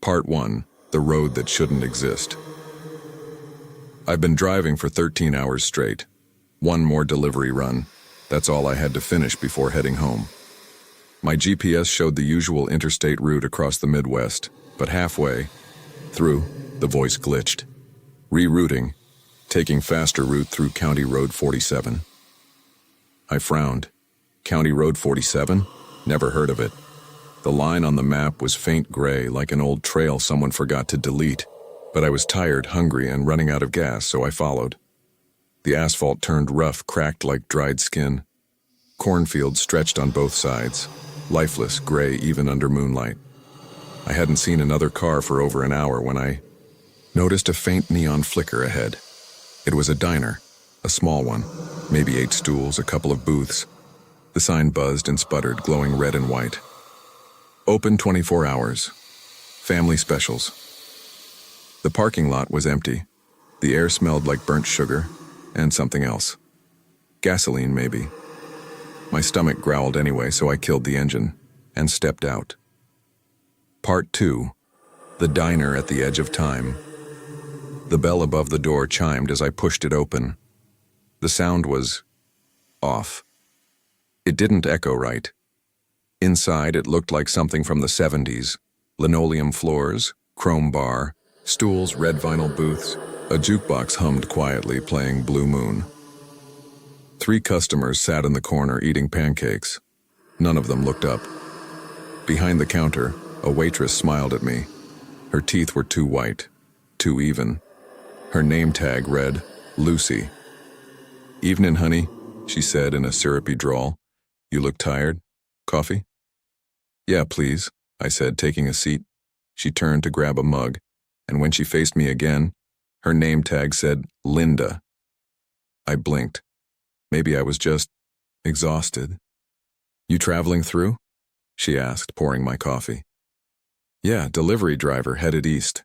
Part 1. The Road That Shouldn't Exist. I've been driving for 13 hours straight. One more delivery run. That's all I had to finish before heading home. My GPS showed the usual interstate route across the Midwest, but halfway through, the voice glitched. Rerouting, taking faster route through County Road 47. I frowned. County Road 47? Never heard of it. The line on the map was faint gray, like an old trail someone forgot to delete, but I was tired, hungry, and running out of gas, so I followed. The asphalt turned rough, cracked like dried skin. Cornfields stretched on both sides, lifeless, gray even under moonlight. I hadn't seen another car for over an hour when I noticed a faint neon flicker ahead. It was a diner, a small one, maybe 8 stools, a couple of booths. The sign buzzed and sputtered, glowing red and white. Open 24 hours. Family specials. The parking lot was empty. The air smelled like burnt sugar and something else. Gasoline, maybe. My stomach growled anyway, so I killed the engine and stepped out. Part 2. The diner at the edge of time. The bell above the door chimed as I pushed it open. The sound was off. It didn't echo right. Inside, it looked like something from the 70s. Linoleum floors, chrome bar, stools, red vinyl booths. A jukebox hummed quietly, playing Blue Moon. 3 customers sat in the corner eating pancakes. None of them looked up. Behind the counter, a waitress smiled at me. Her teeth were too white, too even. Her name tag read, Lucy. "Evenin', honey," she said in a syrupy drawl. "You look tired. Coffee?" "Yeah, please," I said, taking a seat. She turned to grab a mug, and when she faced me again, her name tag said, Linda. I blinked. Maybe I was just exhausted. "You traveling through?" she asked, pouring my coffee. "Yeah, delivery driver headed east."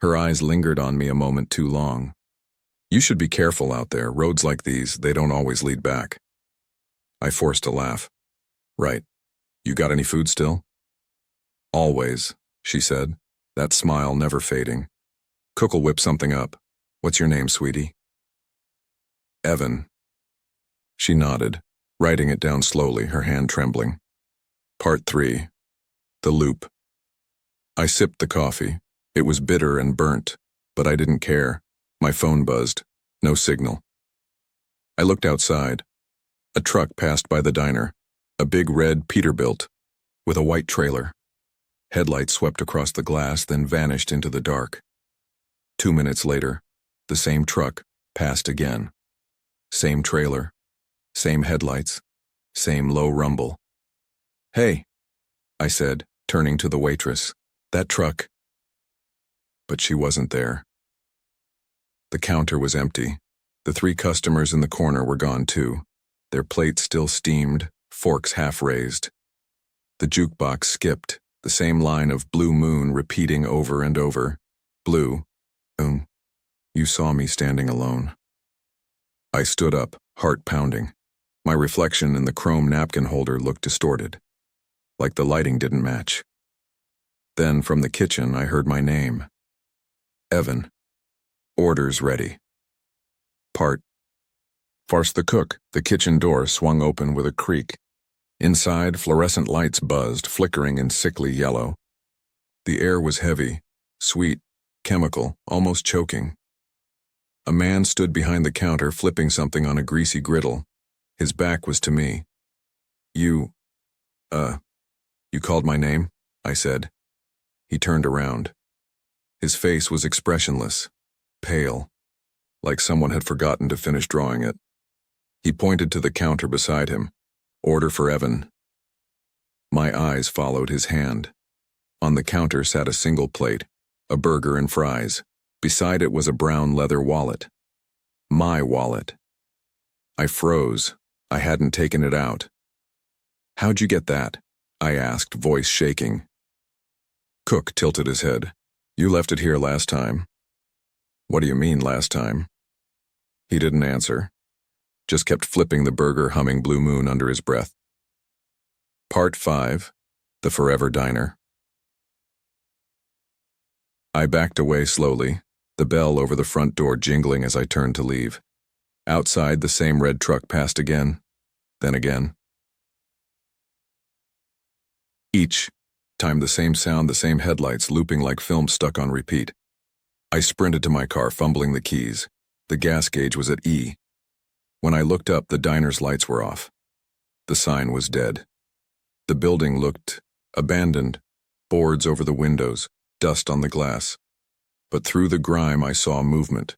Her eyes lingered on me a moment too long. "You should be careful out there. Roads like these, they don't always lead back." I forced a laugh. "Right. You got any food still?" "Always," she said, that smile never fading. "Cook'll whip something up. What's your name, sweetie?" "Evan." She nodded, writing it down slowly, her hand trembling. Part 3. The Loop. I sipped the coffee. It was bitter and burnt, but I didn't care. My phone buzzed. No signal. I looked outside. A truck passed by the diner, a big red Peterbilt, with a white trailer. Headlights swept across the glass, then vanished into the dark. 2 minutes later, the same truck passed again. Same trailer, same headlights, same low rumble. "Hey," I said, turning to the waitress. "That truck." But she wasn't there. The counter was empty. The 3 customers in the corner were gone too. Their plates still steamed, forks half raised. The jukebox skipped, the same line of Blue Moon repeating over and over. Blue, Moon, you saw me standing alone. I stood up, heart pounding. My reflection in the chrome napkin holder looked distorted, like the lighting didn't match. Then from the kitchen I heard my name. Evan. Orders ready. Part. Farce the cook. The kitchen door swung open with a creak. Inside, fluorescent lights buzzed, flickering in sickly yellow. The air was heavy, sweet, chemical, almost choking. A man stood behind the counter, flipping something on a greasy griddle. His back was to me. You called my name?" I said. He turned around. His face was expressionless, pale, like someone had forgotten to finish drawing it. He pointed to the counter beside him. "Order for Evan." My eyes followed his hand. On the counter sat a single plate, a burger and fries. Beside it was a brown leather wallet. My wallet. I froze. I hadn't taken it out. "How'd you get that?" I asked, voice shaking. Cook tilted his head. "You left it here last time." "What do you mean, last time?" He didn't answer. Just kept flipping the burger, humming Blue Moon under his breath. Part 5. The Forever Diner. I backed away slowly, the bell over the front door jingling as I turned to leave. Outside, the same red truck passed again, then again. Each time the same sound, the same headlights looping like film stuck on repeat. I sprinted to my car, fumbling the keys. The gas gauge was at E. When I looked up, the diner's lights were off. The sign was dead. The building looked abandoned, boards over the windows, dust on the glass. But through the grime I saw movement.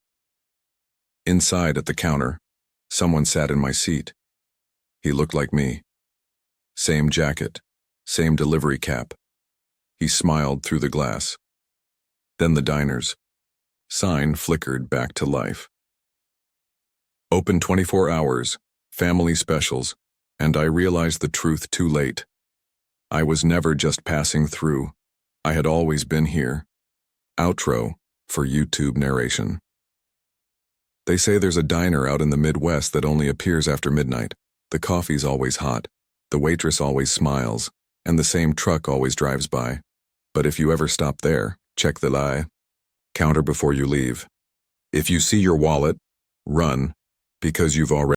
Inside at the counter, someone sat in my seat. He looked like me. Same jacket, same delivery cap. He smiled through the glass. Then the diner's sign flickered back to life. Open 24 hours, family specials, and I realized the truth too late. I was never just passing through. I had always been here. Outro for YouTube narration. They say there's a diner out in the Midwest that only appears after midnight. The coffee's always hot, the waitress always smiles, and the same truck always drives by. But if you ever stop there, check the lie counter before you leave. If you see your wallet, run, because you've already